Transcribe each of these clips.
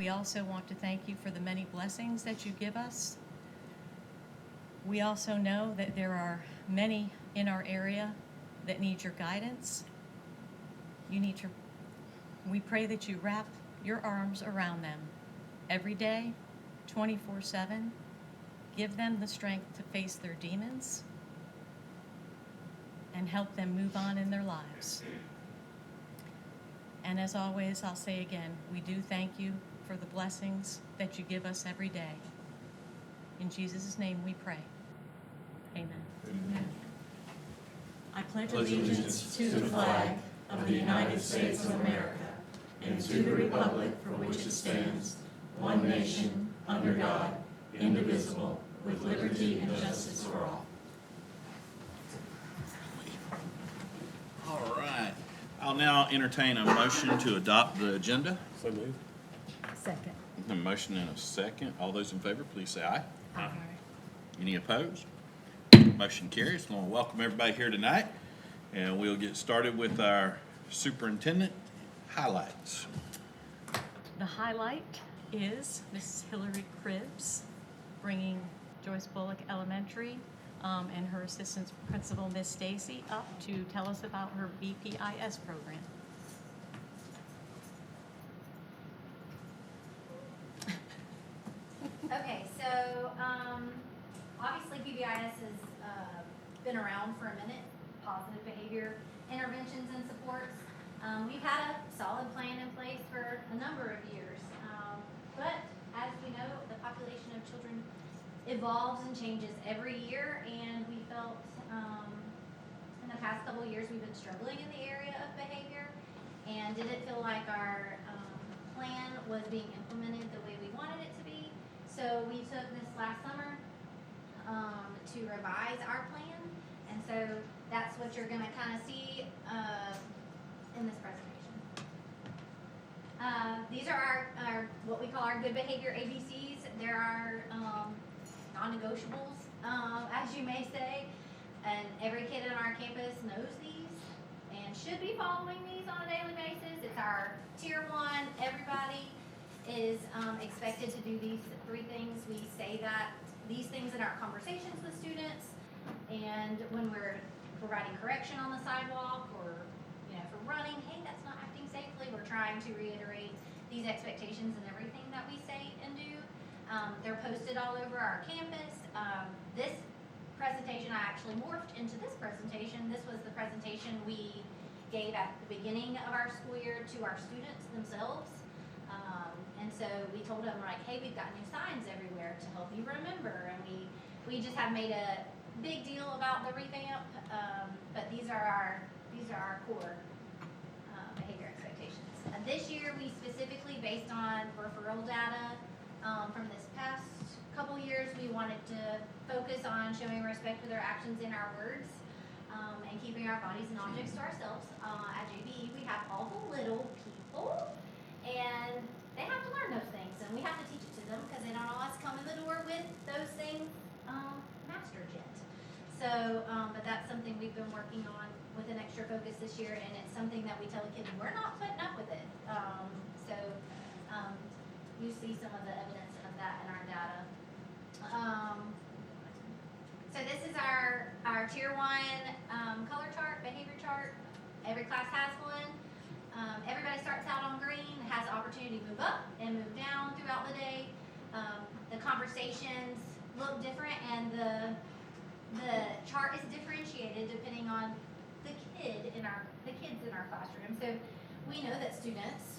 We also want to thank you for the many blessings that you give us. We also know that there are many in our area that need your guidance. We pray that you wrap your arms around them every day, 24/7. Give them the strength to face their demons and help them move on in their lives. And as always, I'll say again, we do thank you for the blessings that you give us every day. In Jesus' name we pray. Amen. Amen. I pledge Allegiance to the flag of the United States of America and to the republic for which it stands, one nation, under God, indivisible, with liberty and justice for all. All right. I'll now entertain a motion to adopt the agenda. So moved. Second. A motion and a second. All those in favor, please say aye. Aye. Any opposed? Motion carries. I want to welcome everybody here tonight, and we'll get started with our superintendent highlights. The highlight is Mrs. Hillary Cribbs bringing Joyce Bullock Elementary and her assistant principal, Miss Stacy, up to tell us about her BPIS program. Okay, so obviously PBIS has been around for a minute, positive behavior interventions and supports. We've had a solid plan in place for a number of years, but as we know, the population of children evolves and changes every year, and we felt in the past couple of years we've been struggling in the area of behavior and didn't feel like our plan was being implemented the way we wanted it to be. So we took this last summer to revise our plan, and so that's what you're going to kind of see in this presentation. These are our what we call our good behavior ABCs. There are non-negotiables, as you may say, and every kid on our campus knows these and should be following these on a daily basis. It's our tier 1. Everybody is expected to do these 3 things. We say that these things in our conversations with students, and when we're providing correction on the sidewalk, or if we're running, hey, that's not acting safely, we're trying to reiterate these expectations in everything that we say and do. They're posted all over our campus. This presentation I actually morphed into this presentation. This was the presentation we gave at the beginning of our school year to our students themselves. And so we told them, like, hey, we've got new signs everywhere to help you remember. And we just have made a big deal about the revamp, but these are our core behavior expectations. This year, we specifically, based on referral data from this past couple years, we wanted to focus on showing respect for their actions in our words and keeping our bodies and objects to ourselves. At JBE, we have all the little people, and they have to learn those things, and we have to teach it to them because they don't always come in the door with those things mastered yet. So, but that's something we've been working on with an extra focus this year, and it's something that we tell the kids, we're not putting up with it. You see some of the evidence of that in our data. So this is our tier 1 color chart, behavior chart. Every class has one. Everybody starts out on green, has the opportunity to move up and move down throughout the day. The conversations look different, and the chart is differentiated depending on the kids in our classroom. So we know that students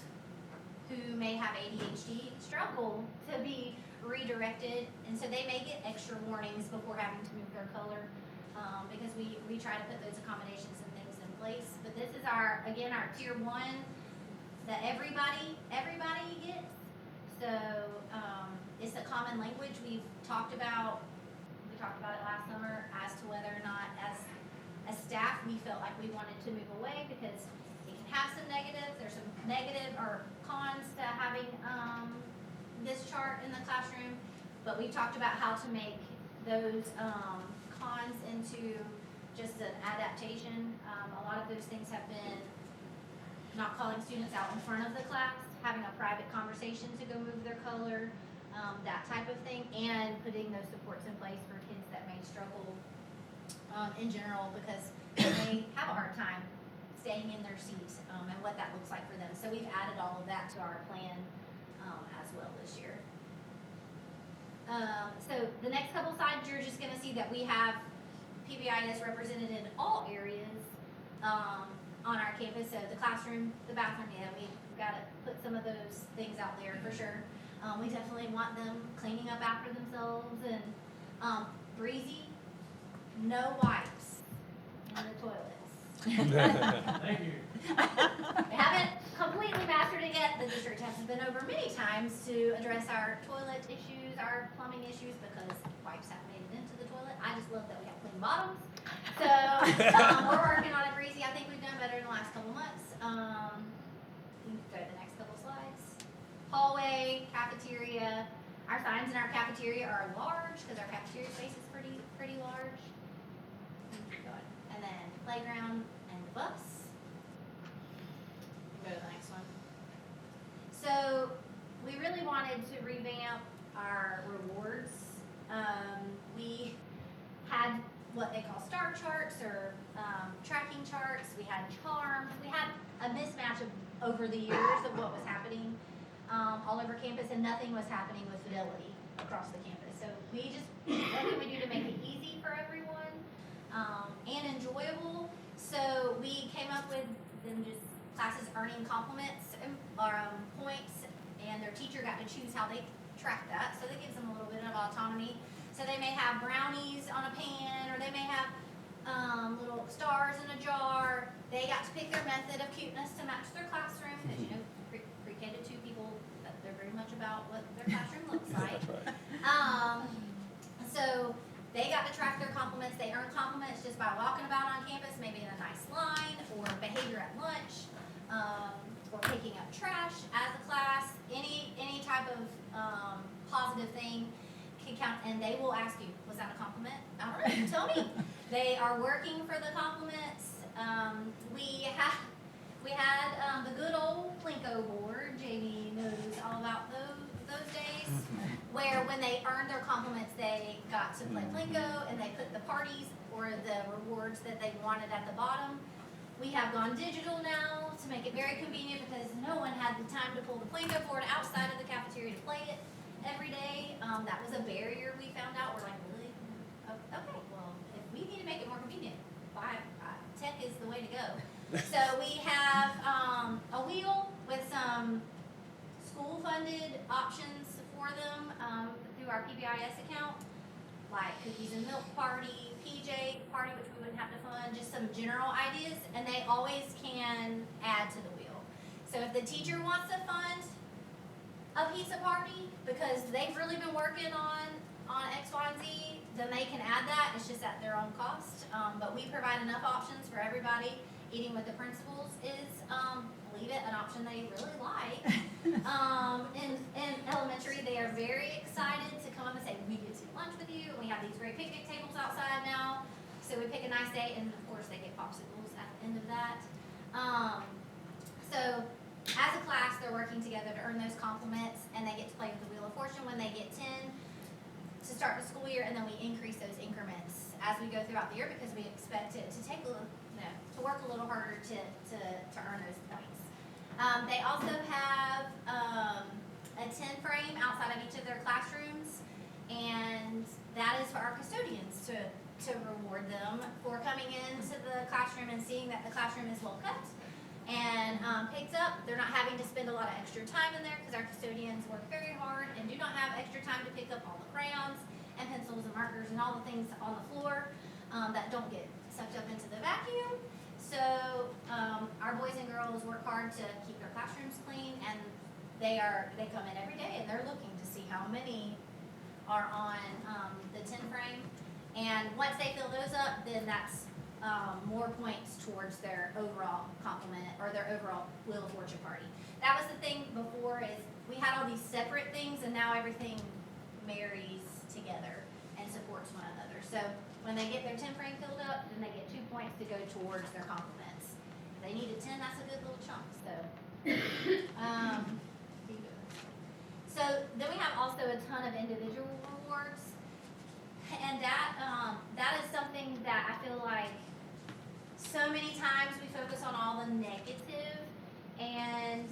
who may have ADHD struggle to be redirected, and so they may get extra warnings before having to move their color because we try to put those accommodations and things in place. But this is our tier 1 that everybody gets. So it's a common language. We talked about it last summer as to whether or not as staff we felt like we wanted to move away because it can have some negatives. There's some negative or cons to having this chart in the classroom, but we talked about how to make those cons into just an adaptation. A lot of those things have been not calling students out in front of the class, having a private conversation to go move their color, that type of thing, and putting those supports in place for kids that may struggle in general because they may have a hard time staying in their seats, and what that looks like for them. So we've added all of that to our plan as well this year. So the next couple slides, you're just gonna see that we have PBIS represented in all areas on our campus. So the classroom, the bathroom, yeah, we've gotta put some of those things out there for sure. We definitely want them cleaning up after themselves and breezy, no wipes in the toilets. Thank you. We haven't completely mastered it yet. The district has been over many times to address our toilet issues, our plumbing issues, because wipes haven't made it into the toilet. I just love that we have clean bottoms. So we're working on it, Breezy. I think we've done better in the last couple months. You can go to the next couple slides. Hallway, cafeteria. Our signs in our cafeteria are large because our cafeteria space is pretty large. Keep going. And then playground and the bus. Go to the next one. So we really wanted to revamp our rewards. We had what they call star charts or tracking charts. We had charms. We had a mismatch over the years of what was happening all over campus, and nothing was happening with fidelity across the campus. So we just, what can we do to make it easy for everyone and enjoyable? So we came up with them just classes earning compliments or points, and their teacher got to choose how they track that. So that gives them a little bit of autonomy. So they may have brownies on a pan, or they may have little stars in a jar. They got to pick their method of cuteness to match their classroom, because you know, pre-K to 2 people, they're very much about what their classroom looks like. That's right. So they got to track their compliments. They earn compliments just by walking about on campus, maybe in a nice line, or behavior at lunch, or picking up trash as a class. Any type of positive thing can count, and they will ask you, was that a compliment? I don't know, you tell me. They are working for the compliments. We had the good old Plinko board. Jamie knows all about those days, where when they earned their compliments, they got to play Plinko, and they put the parties or the rewards that they wanted at the bottom. We have gone digital now to make it very convenient, because no one had the time to pull the Plinko board outside of the cafeteria to play it every day. That was a barrier we found out. We're like, really? Okay, well, if we need to make it more convenient, tech is the way to go. So we have a wheel with some school-funded options for them through our PBIS account, like cookies and milk party, PJ party, which we wouldn't have to fund, just some general ideas, and they always can add to the wheel. So if the teacher wants to fund a pizza party because they've really been working on X, Y, and Z, then they can add that. It's just at their own cost. But we provide enough options for everybody. Eating with the principals is, believe it, an option they really like. In elementary, they are very excited to come up and say, we get to eat lunch with you. And we have these great picnic tables outside now. So we pick a nice day, and of course they get popsicles at the end of that. So as a class, they're working together to earn those compliments, and they get to play with the Wheel of Fortune when they get 10 to start the school year, and then we increase those increments as we go throughout the year, because we expect it to take a little, to work a little harder to earn those points. They also have a 10 frame outside of each of their classrooms, and that is for our custodians to reward them for coming into the classroom and seeing that the classroom is well kept and picked up. They're not having to spend a lot of extra time in there, because our custodians work very hard and do not have extra time to pick up all the crayons and pencils and markers and all the things on the floor that don't get sucked up into the vacuum. So our boys and girls work hard to keep their classrooms clean, and they come in every day and they're looking to see how many are on the 10 frame. And once they fill those up, then that's more points towards their overall compliment or their overall Wheel of Fortune party. That was the thing before, is we had all these separate things, and now everything marries together and supports one another. So when they get their 10 frame filled up, then they get 2 points to go towards their compliments. If they needed 10, that's a good little chunk. So So then we have also a ton of individual rewards. And that is something that I feel like so many times we focus on all the negative and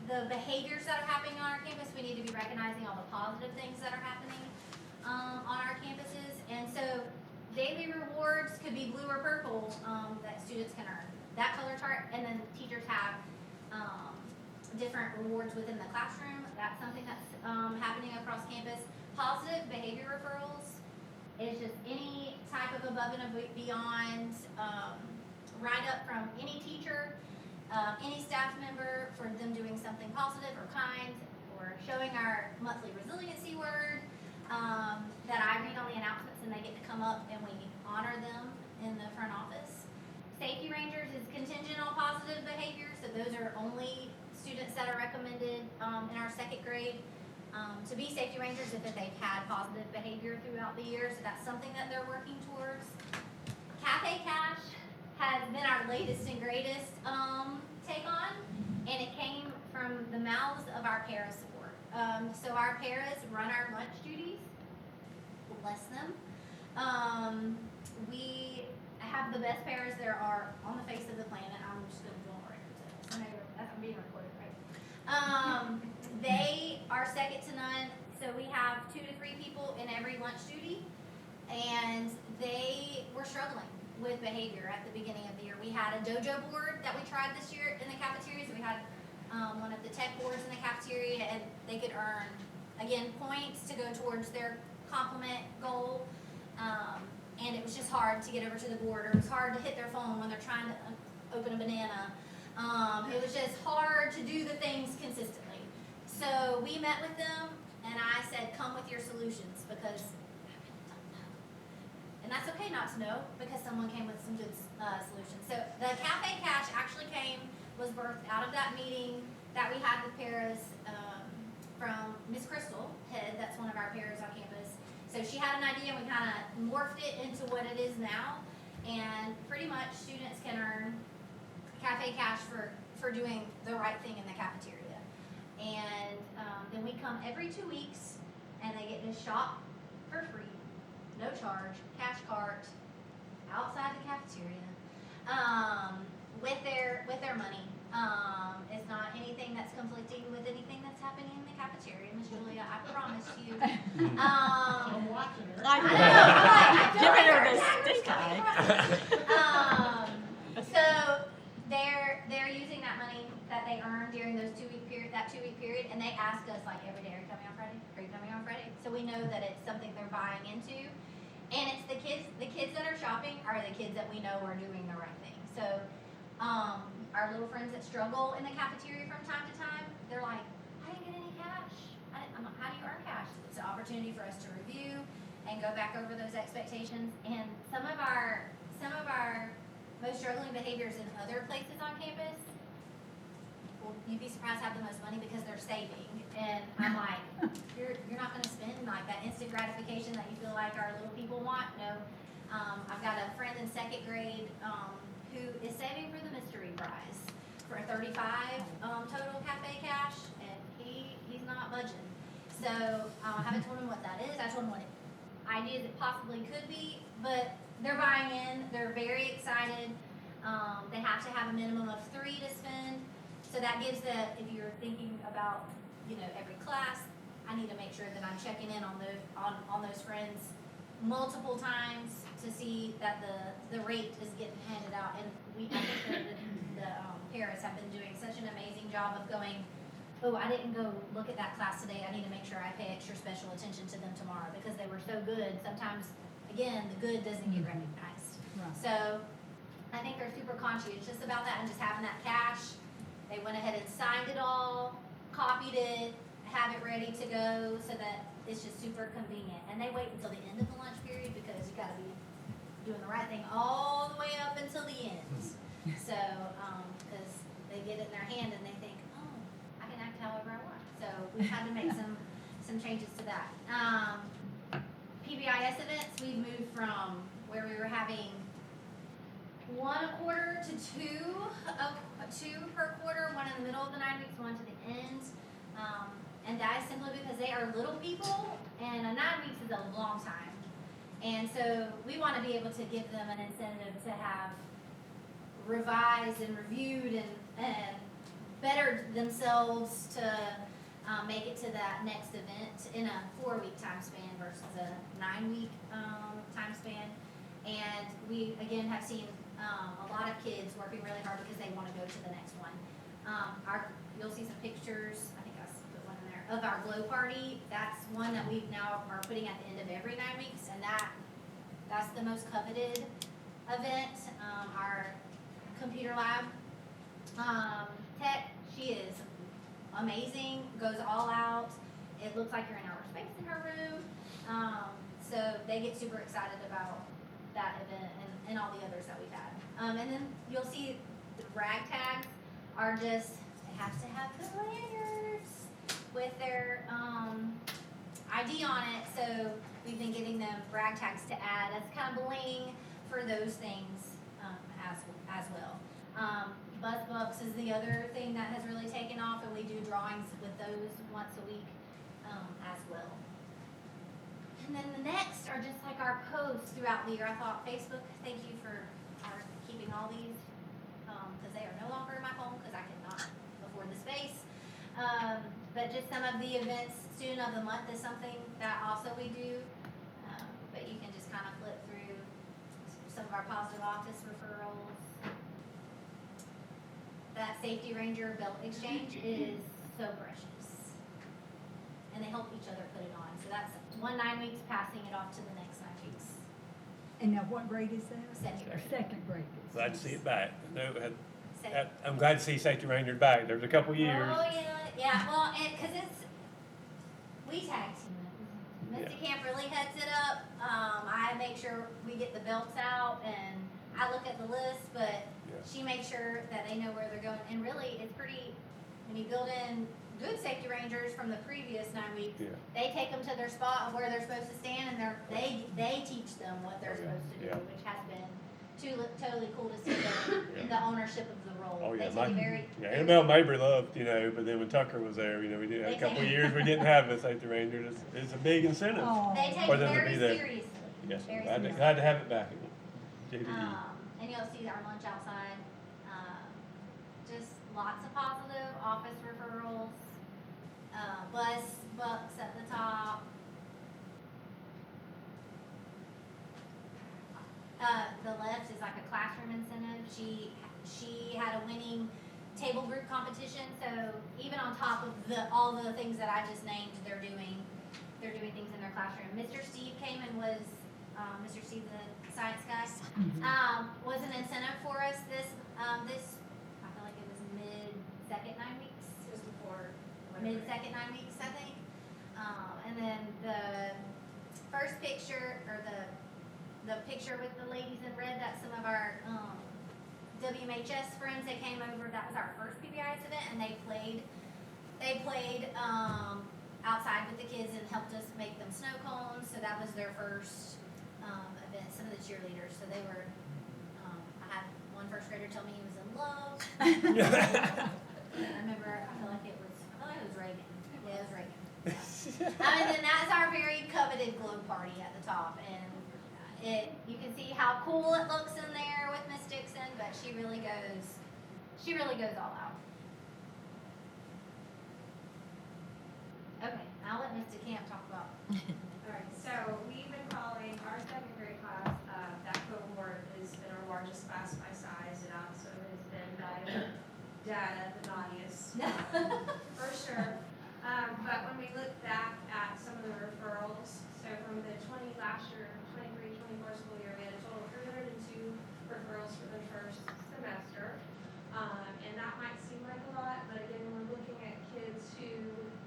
the behaviors that are happening on our campus. We need to be recognizing all the positive things that are happening on our campuses. And so daily rewards could be blue or purple that students can earn. That color chart, and then teachers have different rewards within the classroom. That's something that's happening across campus. Positive behavior referrals is just any type of above and beyond write-up from any teacher, any staff member for them doing something positive or kind, or showing our monthly resiliency word that I read on the announcements, and they get to come up and we honor them in the front office. Safety Rangers is contingent on positive behavior, so those are only students that are recommended in our second grade to be Safety Rangers if they've had positive behavior throughout the year, so that's something that they're working towards. Cafe Cash has been our latest and greatest take on, and it came from the mouths of our para support. So our paras run our lunch duties, bless them. We have the best paras there are on the face of the planet. I'm just going to go on record to this. I'm being recorded, right? They are second to none. So we have 2 to 3 people in every lunch duty, and they were struggling with behavior at the beginning of the year. We had a dojo board that we tried this year in the cafeteria. So we had one of the tech boards in the cafeteria, and they could earn, again, points to go towards their compliment goal. And it was just hard to get over to the board, or it was hard to hit their phone when they're trying to open a banana. It was just hard to do the things consistently. So we met with them, and I said, come with your solutions, because and that's okay not to know, because someone came with some good solutions. So the Cafe Cash actually was birthed out of that meeting that we had with paras from Miss Crystal Head. That's one of our paras on campus. So she had an idea, and we kind of morphed it into what it is now. And pretty much students can earn Cafe Cash for doing the right thing in the cafeteria. And then we come every 2 weeks, and they get to shop for free, no charge, cash cart, outside the cafeteria, with their money. It's not anything that's conflicting with anything that's happening in the cafeteria, Miss Julia, I promise you. I'm watching her. I know. I feel Giving her like this we're stink eye. So they're using that money that they earn during those 2-week period, that 2-week period, and they ask us like every day, are you coming on Friday? Are you coming on Friday? So we know that it's something they're buying into. And it's the kids that are shopping are the kids that we know are doing the right thing. So our little friends that struggle in the cafeteria from time to time, they're like, I didn't get any cash. I'm like, how do you earn cash? It's an opportunity for us to review and go back over those expectations. And some of our most struggling behaviors in other places on campus, well, you'd be surprised to have the most money because they're saving. And I'm like, you're not going to spend like that instant gratification that you feel like our little people want. No. I've got a friend in second grade who is saving for the mystery prize for 35 total Cafe Cash, and he's not budging. So I haven't told him what that is. I told him what ideas it possibly could be, but they're buying in. They're very excited. They have to have a minimum of 3 to spend. So that gives if you're thinking about, every class, I need to make sure that I'm checking in on those friends multiple times to see that the rate is getting handed out. And I think the paras have been doing such an amazing job of going, oh, I didn't go look at that class today. I need to make sure I pay extra special attention to them tomorrow because they were so good. Sometimes, again, the good doesn't get recognized. Right. So I think they're super conscientious about that and just having that cash. They went ahead and signed it all, copied it, have it ready to go so that it's just super convenient. And they wait until the end of the lunch period because you gotta be doing the right thing all the way up until the end. So, because they get it in their hand and they think, oh, I can act however I want. So we've had to make some changes to that. PBIS events, we've moved from where we were having 1 a quarter to 2 per quarter, 1 in the middle of the 9 weeks, 1 to the end. And that is simply because they are little people, and a 9 weeks is a long time. And so we want to be able to give them an incentive to have revised and reviewed and bettered themselves to make it to that next event in a 4-week time span versus a 9-week time span. And we, again, have seen a lot of kids working really hard because they want to go to the next one. You'll see some pictures, I think I put one in there, of our glow party. That's one that we now are putting at the end of every 9 weeks, and that's the most coveted event. Our computer lab tech, she is amazing, goes all out. It looks like you're in outer space in her room. So they get super excited about that event and all the others that we've had. And then you'll see the rag tags are just, it has to have the lanyards with their ID on it. So we've been getting them rag tags to add as kind of bling for those things as well. Buzz Bucks is the other thing that has really taken off, and we do drawings with those once a week as well. And then the next are just like our posts throughout the year. I thought Facebook, thank you for keeping all these, because they are no longer in my home because I could not afford the space. But just some of the events, Student of the Month is something that also we do. But you can just kind of flip through some of our positive office referrals. That Safety Ranger belt exchange is so precious. And they help each other put it on. So that's 9 weeks, passing it off to the next 9 weeks. And now what grade is that? Second grade. Second grade. Glad to see it back. No, Second. I'm glad to see Safety Ranger back. There's a couple years. Oh, yeah, well, because we tag team it. Misty Camp really heads it up. I make sure we get the belts out, and I look at the list, but she makes sure that they know where they're going. And really, it's pretty, when you build in good Safety Rangers from the previous 9 weeks, Yeah. they take them to their spot of where they're supposed to stand, and they teach them what they're supposed to do, Yeah. which has been totally cool to see the ownership of the role. Oh, yeah. They take it very, Annabelle Mabry loved, but then when Tucker was there, we did They a couple take- of years we didn't have a Safety Ranger. It's a big incentive. Oh, they take For it them to very be there. seriously. Yes, Very glad seriously. to have it back. JDE. And you'll see our lunch outside. Just lots of positive office referrals. Buzz Bucks at the top. The left is like a classroom incentive. She had a winning table group competition. So even on top of all the things that I just named, they're doing things in their classroom. Mr. Steve came and was Mr. Steve, the science guy, was an incentive for us this I feel like it was mid-second 9 weeks. Just before. Mid-second 9 weeks, I think. And then the first picture, or the picture with the ladies in red, that's some of our WMHS friends that came over. That was our first PBIS event, and they played outside with the kids and helped us make them snow cones. So that was their first event. Some of the cheerleaders, so they were. I had one first grader tell me he was in love. I remember, I feel like it was Reagan. Yeah, it was Reagan. Yeah. And then that's our very coveted glow party at the top, and you can see how cool it looks in there with Miss Dixon, but she really goes all out. Okay, I'll let Miss DeCamp talk about. Alright, so we've been calling our second grade class, that cohort has been our largest class by size. It also has been by data, the naughtiest, for sure. But when we look back at some of the referrals, so from the 23-24 school year, we had a total of 302 referrals for the first semester. And that might seem like a lot, but again, we're looking at kids who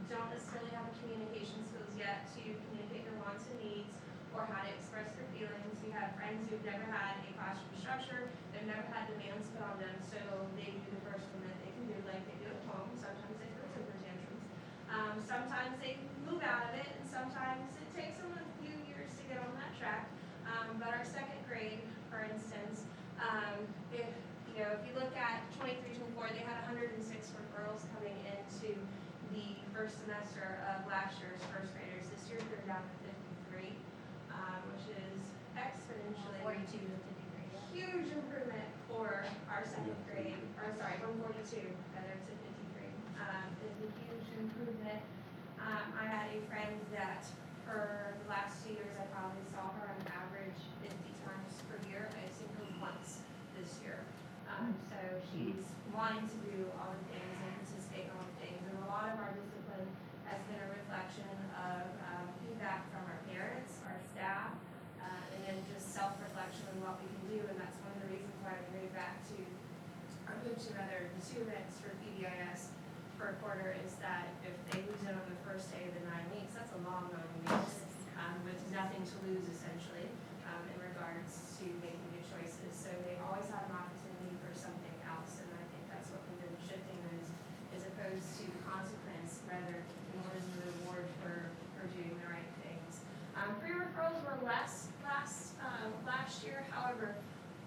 don't necessarily have the communication skills yet to communicate their wants and needs or how to express their feelings. We have friends who've never had a classroom structure, they've never had demands put on them, so they do the first one that they can do like they do at home. Sometimes they throw temper tantrums. Sometimes they move out of it, and sometimes it takes them a few years to get on that track. But our second grade, for instance, if you look at 23-24, they had 106 referrals coming into the first semester of last year's first graders. This year they're down to 53, which is exponentially 42 to 53. Yeah. huge improvement for our second grade, or sorry, from 42 rather to 53. Is a huge improvement. I had a friend that for the last 2 years, I probably saw her on average 50 times per year. I've seen her once this year. So she's wanting to do all the things and participate in all the things. And a lot of our discipline has been a reflection of feedback from our parents, our staff, and then just self-reflection on what we can do. And that's one of the reasons why we moved back to, or moved to rather, the 2 events for PBIS per quarter is that if they lose it on the first day of the 9 weeks, that's a long 9 weeks, with nothing to lose essentially, in regards to making good choices. So they always have an opportunity for something else, and I think that's what we've been shifting as opposed to consequence, rather more as a reward for doing the right things. Pre-referrals were less last year. However,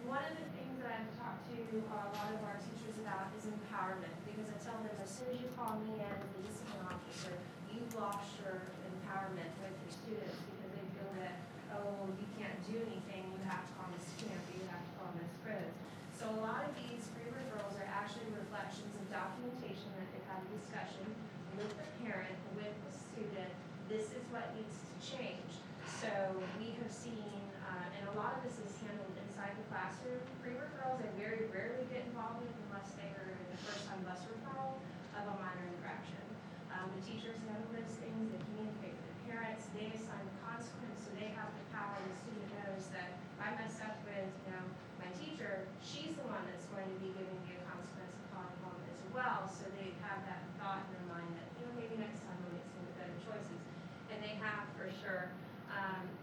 one of the things that I've talked to a lot of our teachers about is empowerment, because I tell them as soon as you call me in as the discipline officer, you've lost your empowerment with your students because they feel that, oh, you can't do anything, you have to call Miss Camp, you have to call Miss Cribs. So a lot of these pre-referrals are actually reflections of documentation that they've had a discussion with the parent, with the student. This is what needs to change. So we have seen, and a lot of this is handled inside the classroom. Pre-referrals I very rarely get involved with unless they are in the first-time bus referral of a minor infraction. The teachers know those things, they communicate with the parents, they assign the consequence, so they have the power. The student knows that if I mess up with, my teacher, she's the one that's going to be giving me a consequence of calling home as well. So they have that thought in their mind that, maybe next time we'll make some better choices. And they have for sure.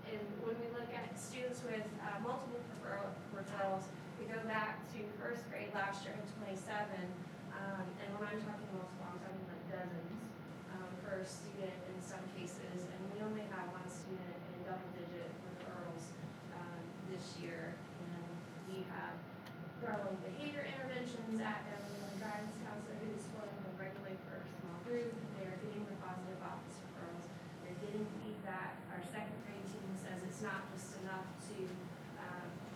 And when we look at students with multiple referrals, we go back to first grade last year in 27, and when I'm talking multiple, I'm talking like dozens per student in some cases, and we only have one student in double-digit referrals this year. And we have thrown behavior interventions at them. We have a guidance counselor who is supporting them regularly for a small group. They are getting the positive office referrals. They're getting feedback. Our second grade team says it's not just enough to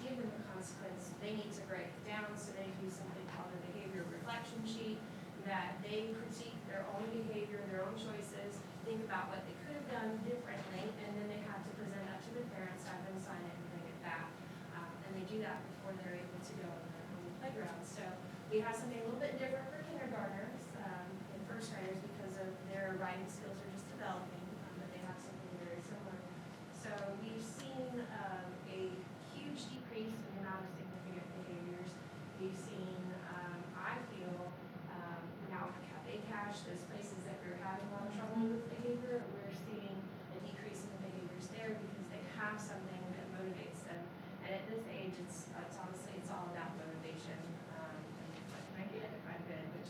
give them a consequence. They need to break it down, so they do something called a behavior reflection sheet, that they critique their own behavior, their own choices, think about what they could have done differently, and then they have to present that to the parents, have them sign it, and bring it back. And they do that before they're able to go on the playground. So we have something a little bit different for kindergartners and first graders because of their writing skills are just developing, but they have something very similar. So we've seen a huge decrease in the amount of significant behaviors. We've seen, I feel, now Cafe Cash, those places that we're having a lot of trouble with behavior, we're seeing a decrease in the behaviors there because they have something that motivates them. And at this age, it's honestly, it's all about motivation. What can I get if I'm good? Which,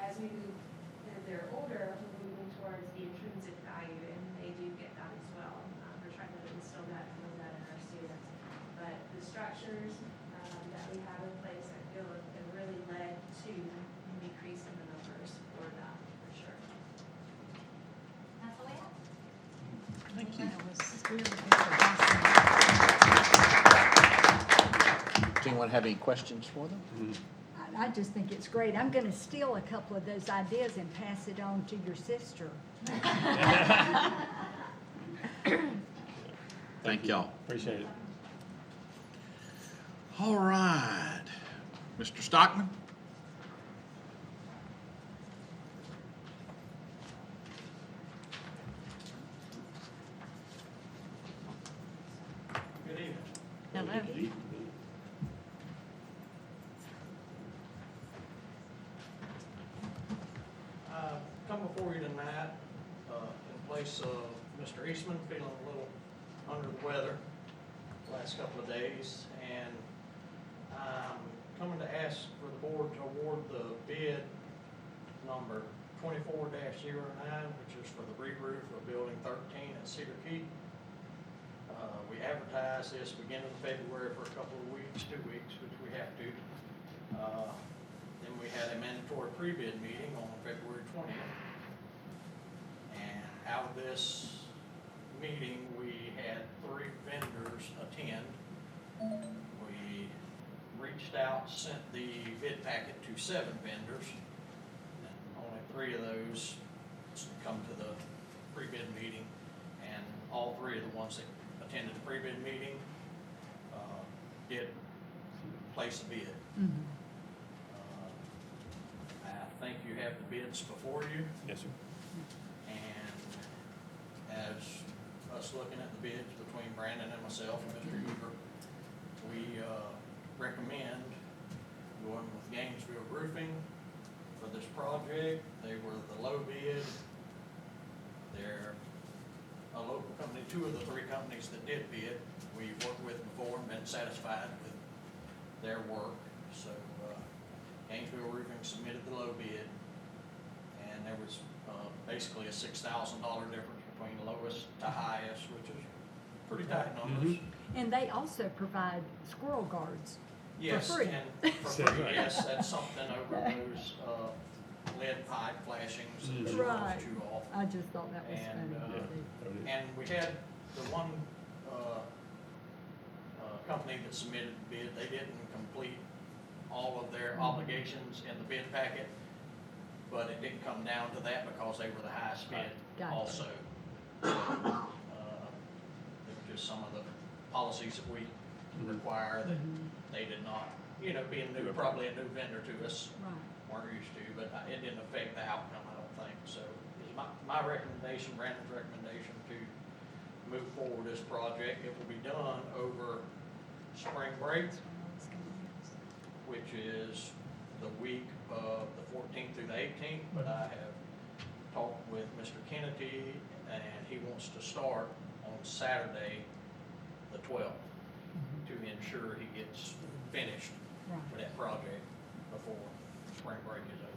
as we move, as they're older, we're moving towards the intrinsic value, and they do get that as well. We're trying to instill that and build that in our students. But the structures that we have in place, I feel, have really led to an decrease in the numbers for that, for sure. That's all we have. Thank you. That was really good. Does anyone have any questions for them? I just think it's great. I'm going to steal a couple of those ideas and pass it on to your sister. Thank y'all. Appreciate it. All right. Mr. Stockman? Good evening. Hello. Come before you tonight in place of Mr. Eastman, feeling a little under the weather the last couple of days, and I'm coming to ask for the board to award the bid number 24-09, which is for the re-roof of Building 13 at Cedar Key. We advertised this beginning of February for a couple of weeks, 2 weeks, which we have to. Then we had a mandatory pre-bid meeting on February 20th. out of this meeting, we had 3 vendors attend. We reached out, sent the bid packet to 7 vendors. And only 3 of those come to the pre-bid meeting, and all 3 of the ones that attended the pre-bid meeting did place a bid. Mhm. I think you have the bids before you, Yes, sir. and as us looking at the bids between Brandon and myself and Mr. Hoover, we recommend going with Gainesville Roofing for this project. They were the low bid. They're a local company. 2 of the 3 companies that did bid, we've worked with before and been satisfied with their work. So Gainesville Roofing submitted the low bid, and there was basically a $6,000 difference between lowest to highest, which is pretty tight numbers. And they also provide squirrel guards. Yes, free. and for free, yes, that's something over those lead pipe flashings that you Right. chew off. I just thought that was And, funny. And we had the one company that submitted the bid, they didn't complete all of their obligations in the bid packet, but it didn't come down to that because they were the highest bid Gotcha. also. They were just some of the policies that we require that they did not, you know, being new, probably a new vendor to us, Right. weren't used to, but it didn't affect the outcome, I don't think. So it's my recommendation, Brandon's recommendation, to move forward this project. It will be done over spring break, which is the week of the 14th through the 18th, but I have talked with Mr. Kennedy, and he wants to start on Saturday, the 12th, to ensure he gets finished Right. with that project before spring break is over.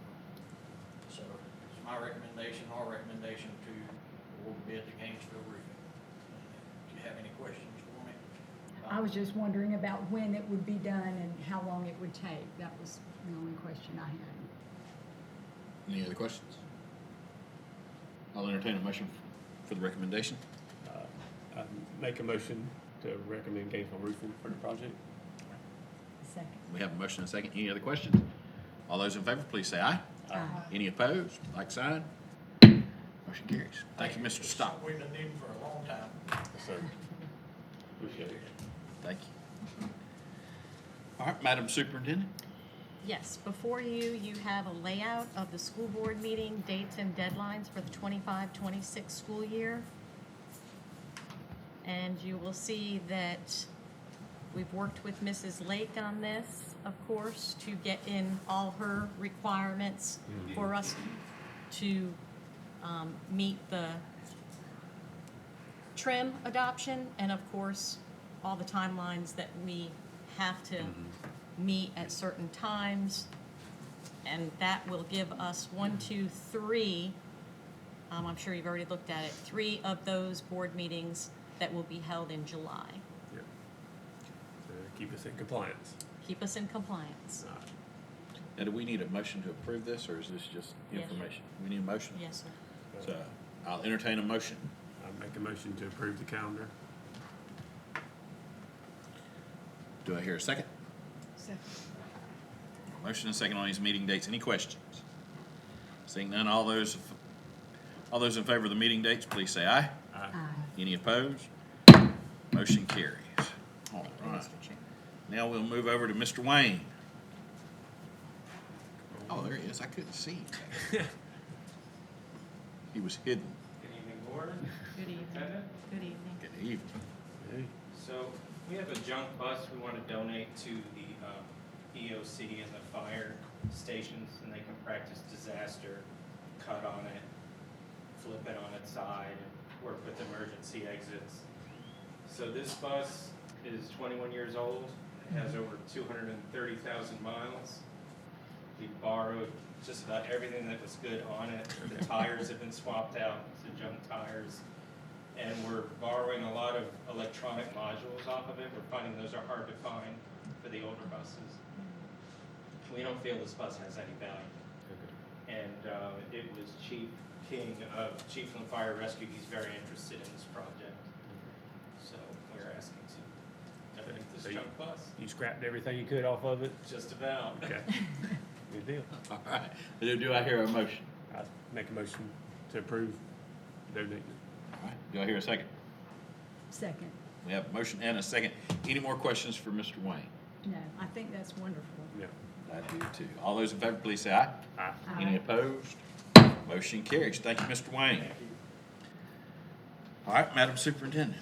So it's my recommendation, our recommendation to award bid to Gainesville Roofing. Do you have any questions for me? I was just wondering about when it would be done and how long it would take. That was the only question I had. Any other questions? I'll entertain a motion for the recommendation. I make a motion to recommend Gainesville Roofing for the project. Second. We have a motion and a second. Any other questions? All those in favor, please say aye. Aye. Any opposed? Like sign. Motion carries. Thank you, Mr. It's Stock. something we've been needing for a long time. Yes, sir. Appreciate it. Thank you. All right, Madam Superintendent. Yes, before you, you have a layout of the school board meeting dates and deadlines for the 25-26 school year. And you will see that we've worked with Mrs. Lake on this, of course, to get in all her requirements for us to meet the trim adoption, and of course, all the timelines that we have to meet at certain times. And that will give us 1, 2, 3, I'm sure you've already looked at it, 3 of those board meetings that will be held in July. Yeah. So keep us in compliance. Keep us in compliance. All right. Now, do we need a motion to approve this, or is this just Yes. information? We need a motion? Yes, sir. So I'll entertain a motion. I make a motion to approve the calendar. Do I hear a second? Second. Motion and second on these meeting dates. Any questions? Seeing none, all those in favor of the meeting dates, please say aye. Aye. Aye. Any opposed? Motion carries. All right. Mr. Chair. Now we'll move over to Mr. Wayne. Oh, there he is. I couldn't see him. He was hidden. Good evening, board. Good evening. Lieutenant. Good evening. Good evening. Hey. So we have a junk bus we want to donate to the EOC and the fire stations, and they can practice disaster, cut on it, flip it on its side, and work with emergency exits. So this bus is 21 years old. It has over 230,000 miles. We borrowed just about everything that was good on it. The tires have been swapped out to junk tires. And we're borrowing a lot of electronic modules off of it. We're finding those are hard to find for the older buses. We don't feel this bus has any value. And it was cheap King of Chiefland Fire Rescue. He's very interested in this project. So we're asking to donate So this you- junk bus. You scrapped everything you could off of it? Just about. Okay. Good deal. All right. Do I hear a motion? I make a motion to approve donating. All right. Do I hear a second? Second. We have a motion and a second. Any more questions for Mr. Wayne? No, I think that's wonderful. Yeah. I do too. All those in favor, please say aye. Aye. Any Aye. opposed? Motion carries. Thank you, Mr. Wayne. All right, Madam Superintendent.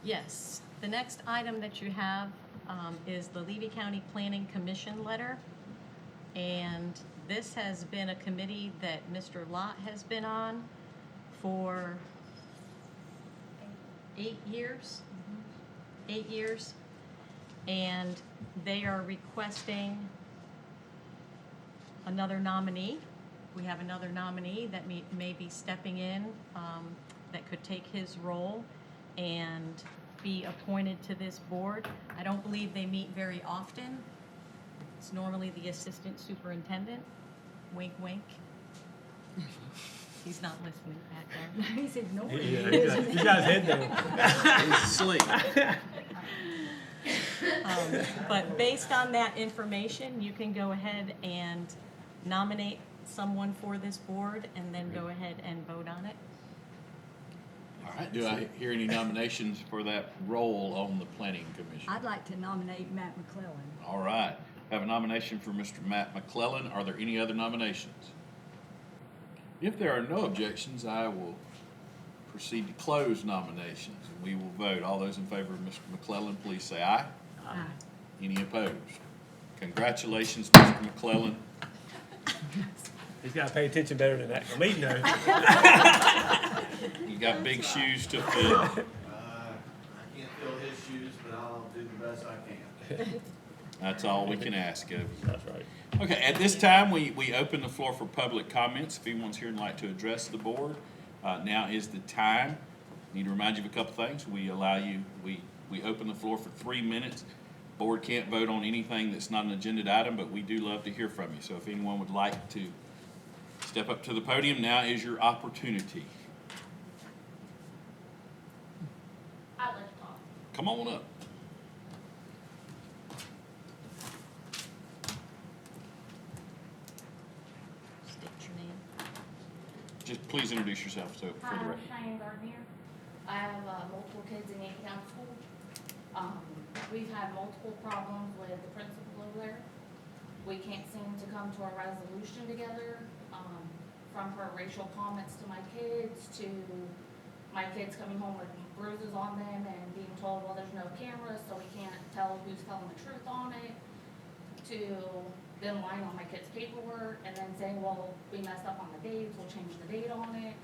Yes, the next item that you have is the Levy County Planning Commission letter. And this has been a committee that Mr. Lott has been on for 8 years. 8 years. And they are requesting another nominee. We have another nominee that may be stepping in, that could take his role and be appointed to this board. I don't believe they meet very often. It's normally the assistant superintendent. Wink, wink. He's not listening back there. He's ignoring Yeah, you. he's got his head down. He's asleep. But based on that information, you can go ahead and nominate someone for this board and then go ahead and vote on it. All right, do I hear any nominations for that role on the planning commission? I'd like to nominate Matt McClellan. All right, have a nomination for Mr. Matt McClellan. Are there any other nominations? If there are no objections, I will proceed to close nominations, and we will vote. All those in favor of Mr. McClellan, please say aye. Aye. Any opposed? Congratulations, Mr. McClellan. He's got to pay attention better than that. Meeting though. You got big shoes to fill. I can't fill his shoes, but I'll do the best I can. That's all we can ask of you. That's right. Okay, at this time, we open the floor for public comments. If anyone's here and like to address the board, now is the time. Need to remind you of a couple things. We open the floor for 3 minutes. Board can't vote on anything that's not an agenda item, but we do love to hear from you. So if anyone would like to step up to the podium, now is your opportunity. I'd like to talk. Come on up. State your name. Just please introduce yourself so for Hi, the I'm record. Cheyenne Gardner. I have multiple kids in Yankee Town School. We've had multiple problems with the principal over there. We can't seem to come to a resolution together, from her racial comments to my kids, to my kids coming home with bruises on them and being told, well, there's no cameras, so we can't tell who's telling the truth on it, to them lying on my kids' paperwork and then saying, well, we messed up on the dates, we'll change the date on it.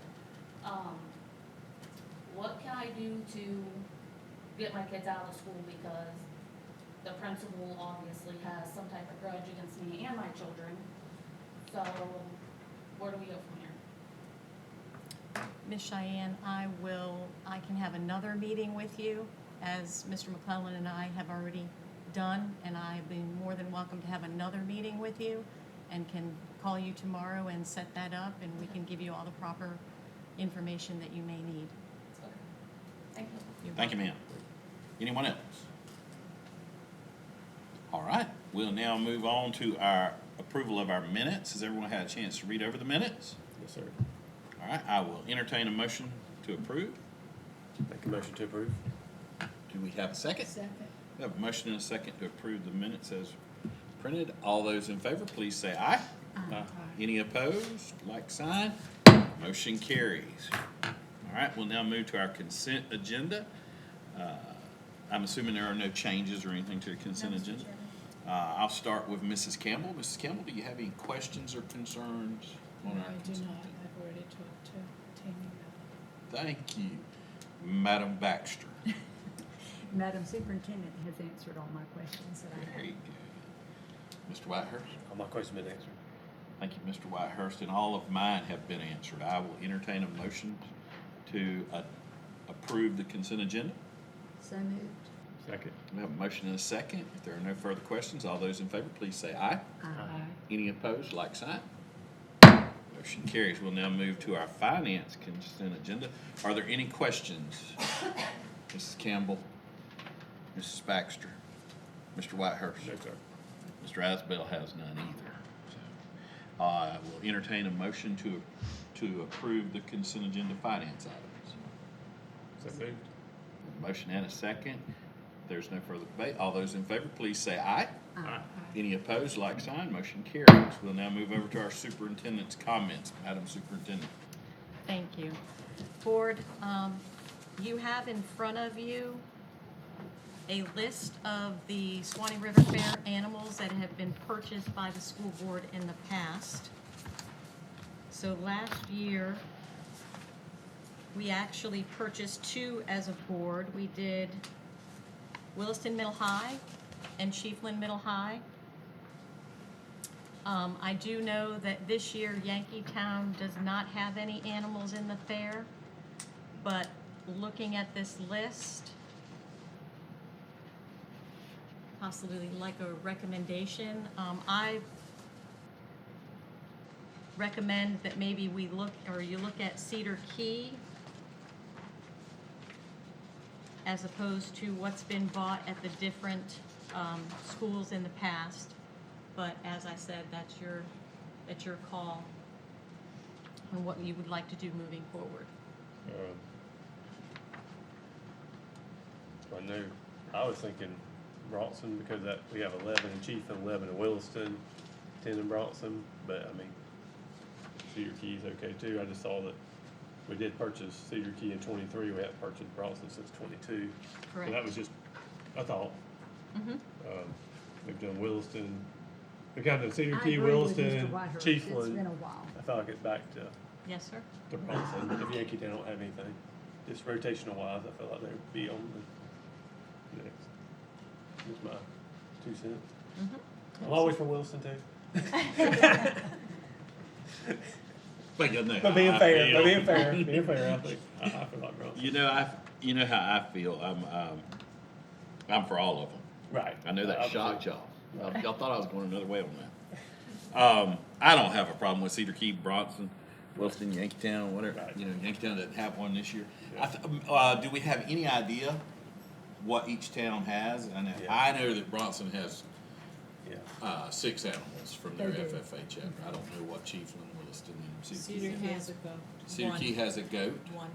What can I do to get my kids out of school, because the principal obviously has some type of grudge against me and my children. So where do we go from here? Ms. Cheyenne, I can have another meeting with you, as Mr. McClellan and I have already done, and I've been more than welcome to have another meeting with you, and can call you tomorrow and set that up, and we can give you all the proper information that you may need. Okay. Thank you. You're Thank you, welcome. ma'am. Anyone else? All right, we'll now move on to our approval of our minutes. Has everyone had a chance to read over the minutes? Yes, sir. All right, I will entertain a motion to approve. Make a motion to approve. Do we have a second? Second. We have a motion and a second to approve the minutes as printed. All those in favor, please say aye. Aye. Any opposed? Like sign. Motion carries. All right, we'll now move to our consent agenda. I'm assuming there are no changes or anything to the consent agenda. I'll start with Mrs. Campbell. Mrs. Campbell, do you have any questions or concerns on our consent agenda? I've already talked to Tammy about it. Thank you. Madam Baxter. Madam Superintendent has answered all my questions that I Very had. good. Mr. Whitehurst? All my questions have been answered. Thank you, Mr. Whitehurst, and all of mine have been answered. I will entertain a motion to approve the consent agenda. So moved. Second. We have a motion and a second. If there are no further questions, all those in favor, please say aye. Aye. Any opposed, like sign. Motion Motion carries. We'll now move to our finance consent agenda. Are there any questions? Mrs. Campbell, Mrs. Baxter, Mr. Whitehurst? No, sir. Mr. Asbell has none either. So, I will entertain a motion to approve the consent agenda finance items. So moved. Motion and a second. If there's no further debate, all those in favor, please say aye. Aye. Any opposed, like sign. Motion carries. We'll now move over to our superintendent's comments. Madam Superintendent. Thank you. Board, you have in front of you a list of the Swanee River Fair animals that have been purchased by the school board in the past. So last year, we actually purchased 2 as a board. We did Williston Middle High and Chiefland Middle High. I do know that this year Yankeetown does not have any animals in the fair, but looking at this list, possibly like a recommendation, I recommend that maybe we look, or you look at Cedar Key as opposed to what's been bought at the different schools in the past. But as I said, that's your call on what you would like to do moving forward. I knew, I was thinking Bronson, because that, we have 11 in Chief and 11 in Williston, 10 in Bronson, but I mean, Cedar Key's okay too. I just saw that we did purchase Cedar Key in 23, we haven't purchased Bronson since 22. Correct. So that was just a thought. Mhm. We've done Williston, we've kind of done Cedar I Key, agree with Mr. Williston, Whitehurst. Chiefland. It's been a while. I feel like it's back to Yes, sir? Bronson, but if Yankeetown don't have anything, just rotational wise, I feel like they would be on the next. Just my 2 cents. Mhm. I'm always from Williston too. But you know But how being I fair, feel. but being fair, I think, I feel like Bronson. You know how I feel. I'm for all of them. Right. I know that Obviously. shocked y'all. Y'all thought I was going another way on that. I don't have a problem with Cedar Key, Bronson, Williston, Yankeetown, whatever. Right. You know, Yankeetown doesn't have one this year. Yeah. Do we have any idea what each town has? Yeah. I know that Bronson has Yeah. 6 animals from their They do. FFA chapter. I don't know what Chiefland, Williston, and Cedar Cedar Key. has a goat. Cedar One. Key has a goat. One.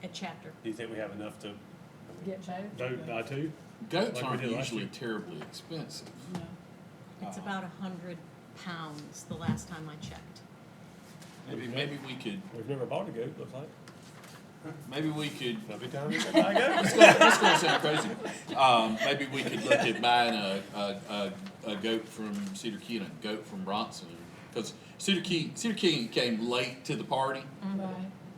A chapter. Do you think we have enough to Get both? vote by 2? Goats Like we aren't did last usually year. terribly expensive. No. It's about 100 pounds the last time I checked. Maybe we could. We've never bought a goat, looks like. Maybe we could. Every time we go buy a goat. This gonna sound crazy. Maybe we could look at buying a goat from Cedar Key and a goat from Bronson, because Cedar Key came late to the party, Right.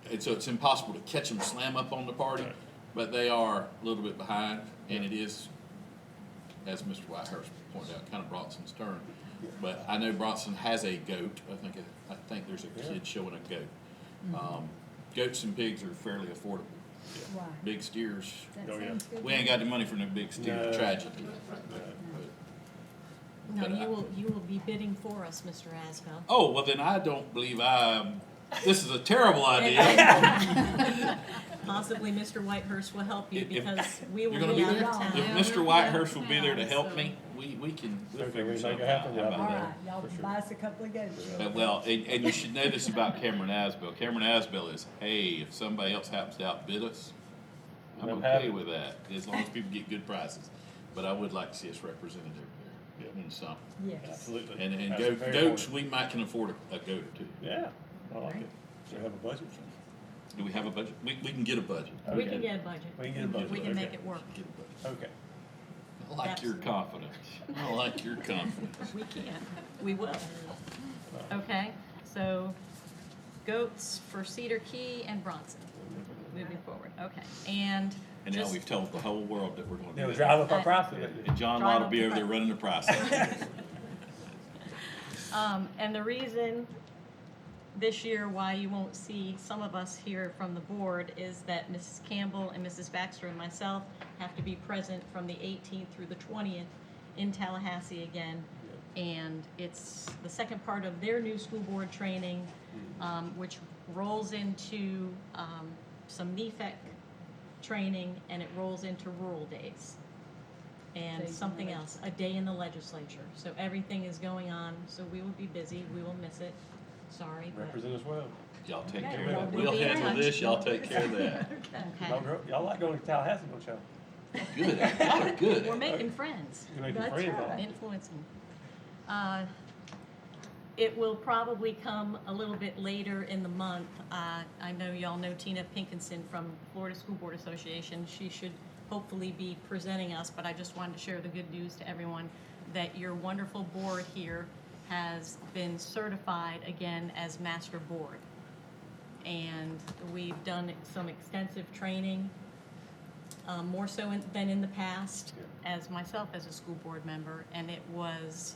and so it's impossible to catch them slam up on the party. Right. But they are a little bit behind, and it is, as Mr. Whitehurst pointed out, kind of Bronson's turn. But I know Bronson has a goat. I think there's a kid showing a goat. Goats and pigs are fairly affordable. Right. Big steers, That Oh, yeah. sounds good. we ain't got the money for no big steer, No. tragically. No, But I- you will be bidding for us, Mr. Asbell. Oh, well then I don't believe this is a terrible idea. Possibly Mr. Whitehurst will help you If- because we will You're gonna be be out there? of town. If Mr. Whitehurst will be there to help me, we'll Okay, figure we make something it out. happen, How yeah. about All that? right, y'all For sure. buy us a couple of goats. Well, and you should know this about Cameron Asbell. Cameron Asbell is, hey, if somebody else happens to outbid us, I'm I'm okay happy. with that, as long as people get good prices. But I would like to see us represented over there in some. Yes. Absolutely. And That's goats, very goats, important. we might can afford a goat or two. Yeah, I like it. Do we have a budget? Do we have a budget? We can get a budget. We Okay. can get a budget. We can get a budget, We can make okay. it work. Get a budget. Okay. I like your confidence. I like your confidence. We can. We will. Okay, so goats for Cedar Key and Bronson, moving forward, okay. And And now just, we've told the whole world that we're gonna Yeah, do we that. drive up our prices. And John Drive Lott will up be the over there price. running the process. and the reason this year why you won't see some of us here from the board is that Mrs. Campbell and Mrs. Baxter and myself have to be present from the 18th through the 20th in Tallahassee again And it's the second part of their new school board training, which rolls into some NEFEC training, and it rolls into rural days. And Days in something the else, a day in the legislature. So everything is going on, so we will be busy, we will miss it, sorry, but. Represent us well. Y'all take Okay, care well, of that. we'll We'll be in handle touch. this, y'all take care of that. Okay. Y'all like going to Tallahassee, don't y'all? Good, y'all are good. We're making friends. You're making That's friends, right. huh? Influencing. It will probably come a little bit later in the month. I know y'all know Tina Pinkinson from Florida School Board Association. She should hopefully be presenting us, but I just wanted to share the good news to everyone that your wonderful board here has been certified again as master board. And we've done some extensive training, more so than in the past, as myself as a school board member, and it was,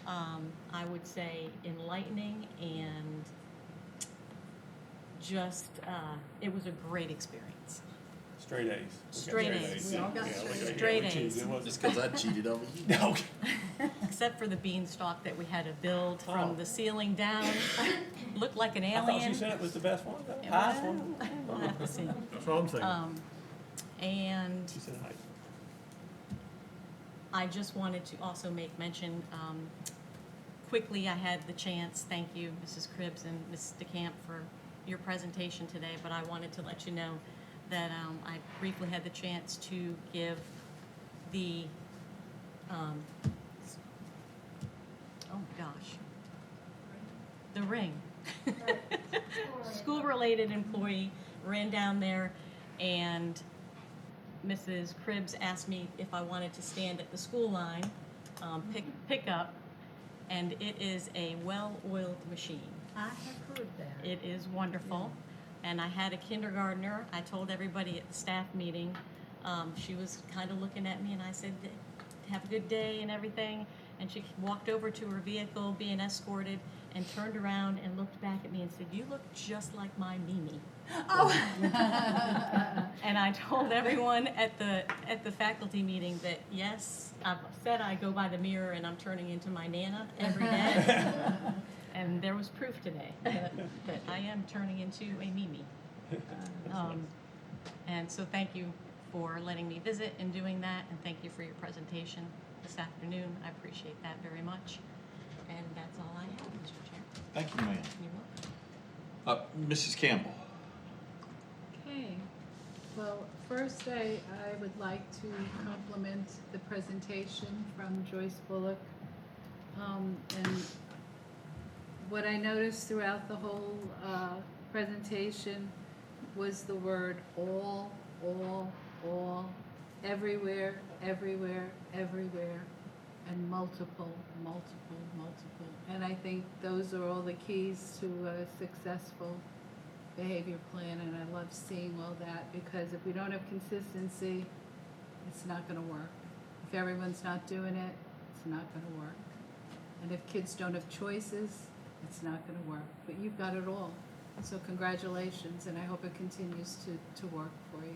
I would say, enlightening and just, it was a great experience. Straight A's. Straight A's. We all got straight A's. Just because I cheated over you. No. Except for the beanstalk that we had to build from the ceiling down. Looked like an I thought alien. she said it was the best one, the Yeah, highest one. We'll have to see. That's what I'm saying. And She said height. I just wanted to also make mention, quickly, I had the chance, thank you, Mrs. Cribbs and Mrs. DeCamp, for your presentation today, but I wanted to let you know that I briefly had the chance to give the, oh gosh, the ring. School-related employee ran down there, and Mrs. Cribbs asked me if I wanted to stand at the school line, pick up, and it is a well-oiled machine. I have heard that. It is wonderful. And I had a kindergartner, I told everybody at the staff meeting, she was kind of looking at me, and I said, have a good day and everything. And she walked over to her vehicle being escorted and turned around and looked back at me and said, you look just like my Mimi. Oh. And I told everyone at the faculty meeting that, yes, I've said I go by the mirror and I'm turning into my Nana every day. And there was proof today that I am turning into a Mimi. And so thank you for letting me visit and doing that, and thank you for your presentation this afternoon. I appreciate that very much. And that's all I have, Mr. Chair. Thank you, ma'am. You're welcome. Mrs. Campbell. Okay, well, first I would like to compliment the presentation from Joyce Bullock. And what I noticed throughout the whole presentation was the word all, everywhere, everywhere, everywhere, and multiple. And I think those are all the keys to a successful behavior plan, and I love seeing all that, because if we don't have consistency, it's not gonna work. If everyone's not doing it, it's not gonna work. And if kids don't have choices, it's not gonna work. But you've got it all. So congratulations, and I hope it continues to work for you.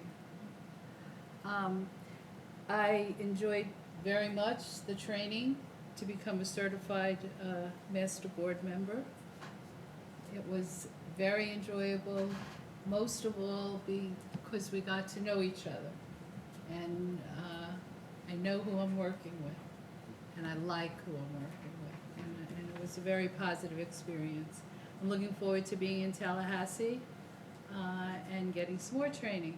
I enjoyed very much the training to become a certified master board member. It was very enjoyable, most of all because we got to know each other. And I know who I'm working with, and I like who I'm working with. And it was a very positive experience. I'm looking forward to being in Tallahassee and getting some more training,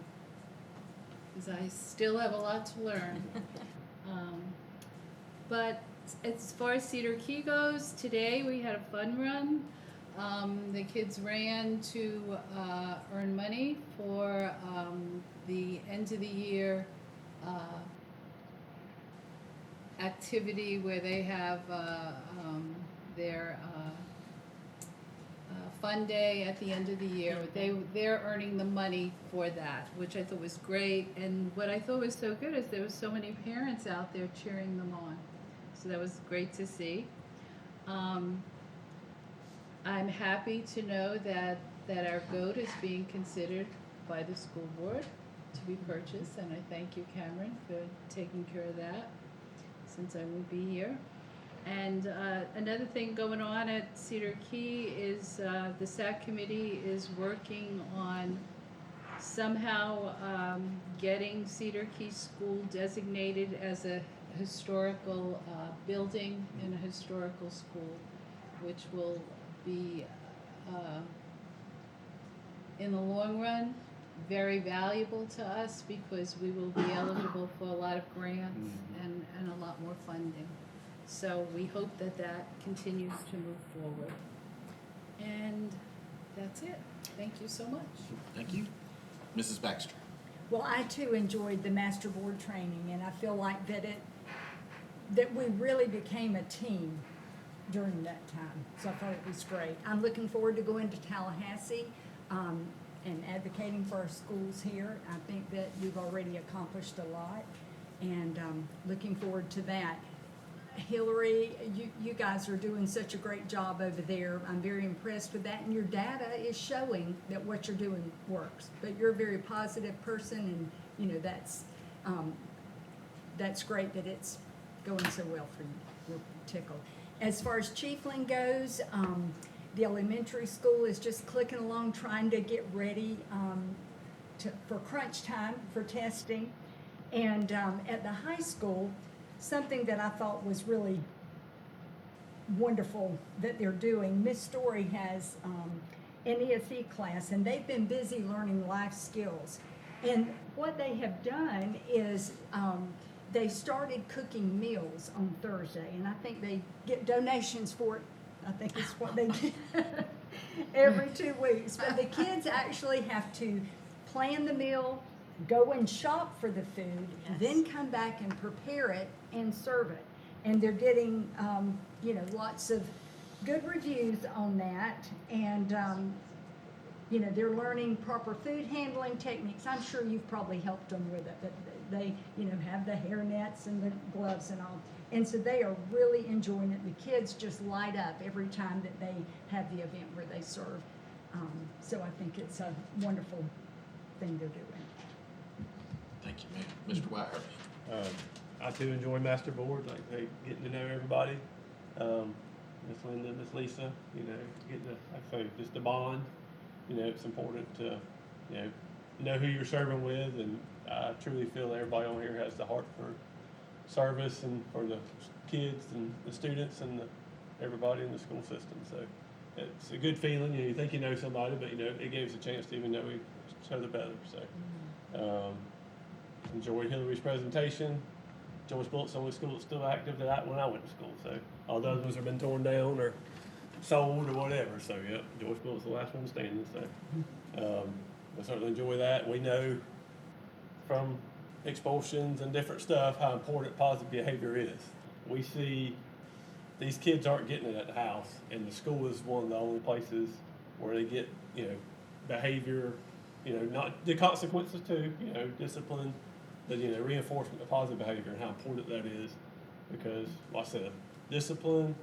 because I still have a lot to learn. But as far as Cedar Key goes, today we had a fun run. The kids ran to earn money for the end of the year activity where they have their fun day at the end of the year. They're earning the money for that, which I thought was great. And what I thought was so good is there was so many parents out there cheering them on. So that was great to see. I'm happy to know that our goat is being considered by the school board to be purchased, and I thank you, Cameron, for taking care of that, since I won't be here. And another thing going on at Cedar Key is the SAC committee is working on somehow getting Cedar Key School designated as a historical building and a historical school, which will be, in the long run, very valuable to us because we will be eligible for a lot of grants and a lot more funding. So we hope that that continues to move forward. And that's it. Thank you so much. Thank you. Mrs. Baxter. Well, I too enjoyed the master board training, and I feel like that we really became a team during that time. So I thought it was great. I'm looking forward to going to Tallahassee and advocating for our schools here. I think that we've already accomplished a lot, and looking forward to that. Hillary, you guys are doing such a great job over there. I'm very impressed with that, and your data is showing that what you're doing works. But you're a very positive person, and you know that's great that it's going so well for you. We're tickled. As far as Chiefling goes, the elementary school is just clicking along, trying to get ready for crunch time for testing, and at the high school, something that I thought was really wonderful that they're doing. Miss Story has an ESE class, and they've been busy learning life skills. And what they have done is they started cooking meals on Thursday, and I think they get donations for it. I think it's what they do every 2 weeks. But the kids actually have to plan the meal, go and shop for the food, then come back and prepare it and serve it. And they're getting, lots of good reviews on that. And, they're learning proper food handling techniques. I'm sure you've probably helped them with it, but they, have the hair nets and the gloves and all. And so they are really enjoying it. The kids just light up every time that they have the event where they serve. So I think it's a wonderful thing they're doing. Thank you, ma'am. Mr. Whitehurst. I too enjoy master board, like getting to know everybody. Miss Linda, Miss Lisa, getting to, like I say, just the bond. It's important to, know who you're serving with, and I truly feel that everybody on here has the heart for service and for the kids and the students and everybody in the school system. So it's a good feeling. You think you know somebody, but it gave us a chance to even know each other better. So enjoyed Hillary's presentation. Joyce Bullock's the only school that's still active when I went to school. So all the other ones have been torn down or sold or whatever. So yep, Joyce Bullock's the last one standing. So I certainly enjoy that. We know from expulsions and different stuff how important positive behavior is. We see these kids aren't getting it at the house, and the school is one of the only places where they get behavior, not the consequences too, discipline, but reinforcement of positive behavior and how important that is, because like I said, discipline,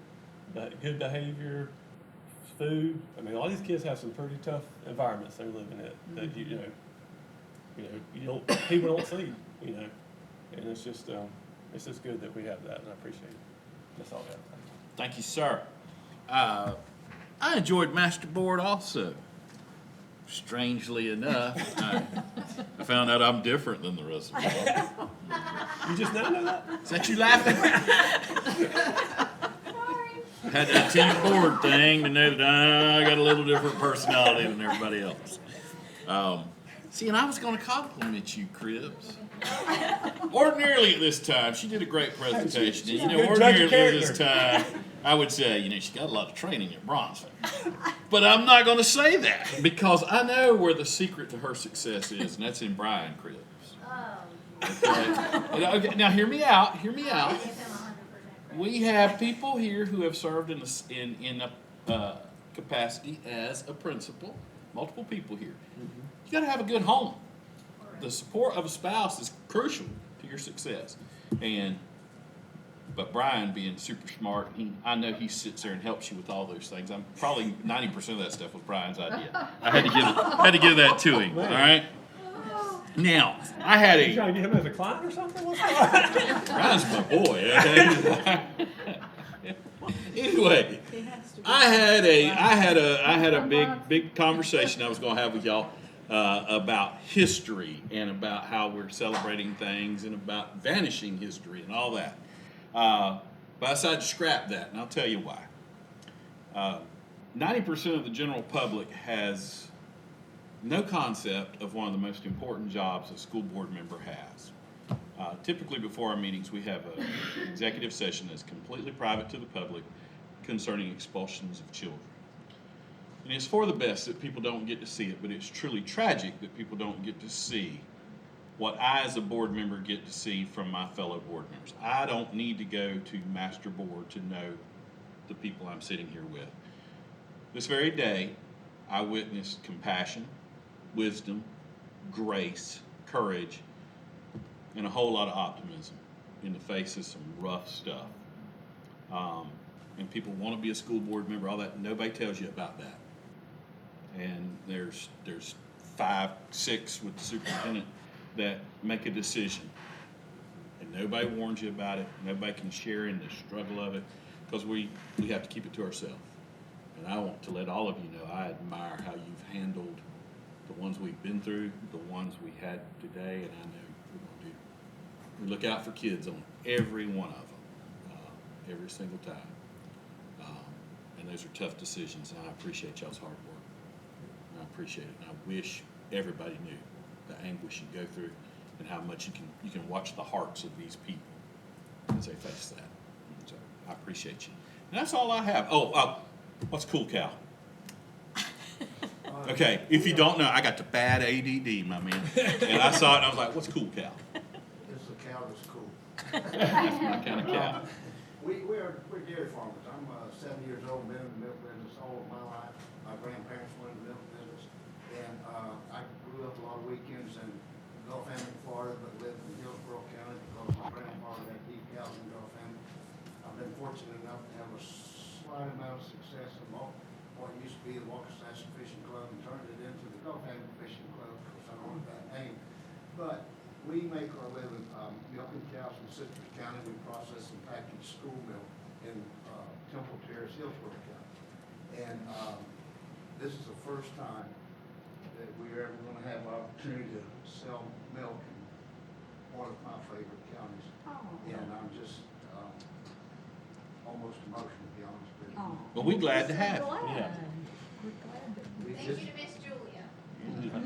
good behavior, food. I mean, all these kids have some pretty tough environments they're living in that people don't see, and it's just good that we have that, and I appreciate it. That's all I have. Thank you, sir. I enjoyed master board also. Strangely enough, I found out I'm different than the rest of them. You just now know that? Is that you laughing? Had that team board thing to know that I got a little different personality than everybody else. See, and I was going to compliment you, Cribs. Ordinarily at this time, she did a great presentation. And, ordinarily at this time, I would say, she got a lot of training at Bronson. But I'm not going to say that because I know where the secret to her success is, and that's in Brian Cribs. Okay. Now, hear me out. We have people here who have served in a capacity as a principal. Multiple people here. You got to have a good home. The support of a spouse is crucial to your success. But Brian, being super smart, I know he sits there and helps you with all those things. I'm probably 90% of that stuff was Brian's idea. I had to give that to him. All right. Now, I had You trying to get him as a client or something? Brian's my boy. Okay? Anyway, He has to be. I had a big conversation I was gonna have with y'all about history and about how we're celebrating things and about vanishing history and all that. But I decided to scrap that, and I'll tell you why. 90% of the general public has no concept of one of the most important jobs a school board member has. Typically, before our meetings, we have an executive session that's completely private to the public concerning expulsions of children. And it's for the best that people don't get to see it, but it's truly tragic that people don't get to see what I, as a board member, get to see from my fellow board members. I don't need to go to master board to know the people I'm sitting here with. This very day, I witnessed compassion, wisdom, grace, courage, and a whole lot of optimism in the face of some rough stuff. And people want to be a school board member, all that. Nobody tells you about that. And there's 5, 6 with the superintendent that make a decision. And nobody warns you about it. Nobody can share in the struggle of it because we have to keep it to ourselves. And I want to let all of you know I admire how you've handled the ones we've been through, the ones we had today, and I know we're going to do. We look out for kids on every one of them, every single time. And those are tough decisions, and I appreciate y'all's hard work. And I appreciate it, and I wish everybody knew the anguish you go through and how much you can watch the hearts of these people as they face that. So I appreciate you. And that's all I have. What's cool, Cal? Okay, if you don't know, I got the bad ADD, my man. And I saw it and I was like, what's cool, Cal? It's a cow that's cool. That's my kind of cow. We're dairy farmers. I'm 7 years old, been in the milk business all of my life. My grandparents were in the milk business. And I grew up a lot of weekends in Gulfhampton, Florida, but lived in Hillsborough County because my grandfather had beef cows in Gulfhampton. I've been fortunate enough to have a slight amount of success in what used to be the Waukesha Fishing Club and turned it into the Gulfhampton Fishing Club, because I don't want that name. But we make our living milking cows in Citrus County. We process and package school milk in Temple Terrace, Hillsborough County. And this is the first time that we're ever going to have an opportunity to sell milk in one of my favorite counties. And I'm just almost emotional, to be honest with you. But we're glad to have you. Yeah. Thank you to Miss Julia.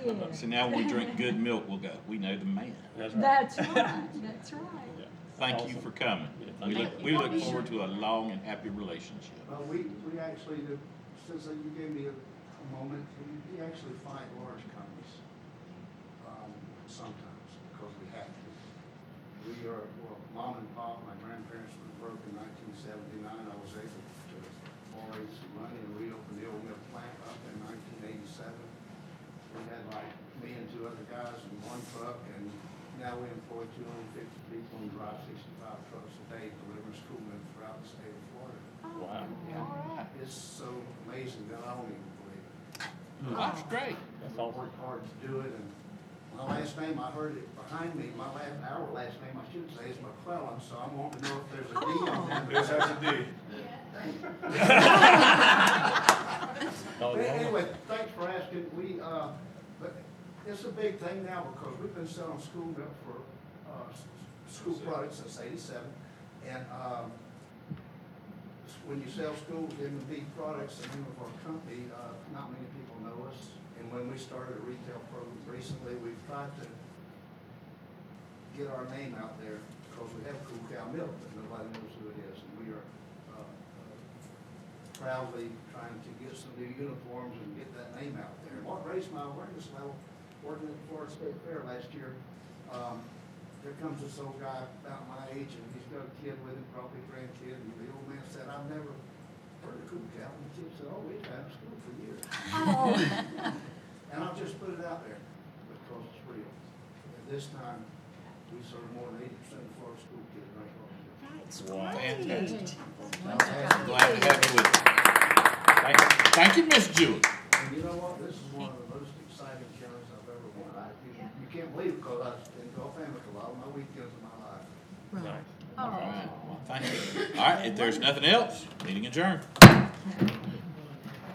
Yeah. So now when we drink good milk, we'll go, we know the man. That's right. That's right, that's right. Yeah. Thank you for coming. We look forward to a long and happy relationship. Well, we actually, since you gave me a moment, we actually fight large companies sometimes because we have to. We are, well, mom and pop, my grandparents were broke in 1979. I was able to borrow some money and reopen the old milk plant up in 1987. We had like me and 2 other guys in 1 truck, and now we employ 250 people and drive 65 trucks a day delivering school milk throughout the state of Florida. Wow. All It's so amazing that I don't even believe it. right. That's great. That's I awesome. worked hard to do it, and my last name, I heard it behind me, our last name, I should say, is McClellan, so I want to know if there's a D on that. Yes, that's a D. Oh, yeah. Anyway, thanks for asking. But it's a big thing now because we've been selling school milk for, school products since '87. And, when you sell school M&P products, the name of our company, not many people know us. And when we started a retail program recently, we've tried to get our name out there because we have Cool Cow Milk, but nobody knows who it is. And we are proudly trying to get some new uniforms and get that name out there. And what raised my awareness level, working at the Florida State Fair last year, there comes this old guy about my age, and he's got a kid with him, probably a grandkid, and the old man said, "I've never heard of Cool Cow." And the kid said, "Oh, we've had school for years." And I'll just put it out there because it's real. And this time, we serve more than 80% of Florida school kids right now. That's Wow. great. Fantastic. Wonderful. Glad to have you with us. Thank you, Miss Jewett. And you know what? This is one of the most exciting counties I've ever been. You can't believe it because I was in Gulfhampton a lot of my weekends of my life. Nice. All right. Well, thank you. All right, if there's nothing else, meeting adjourned.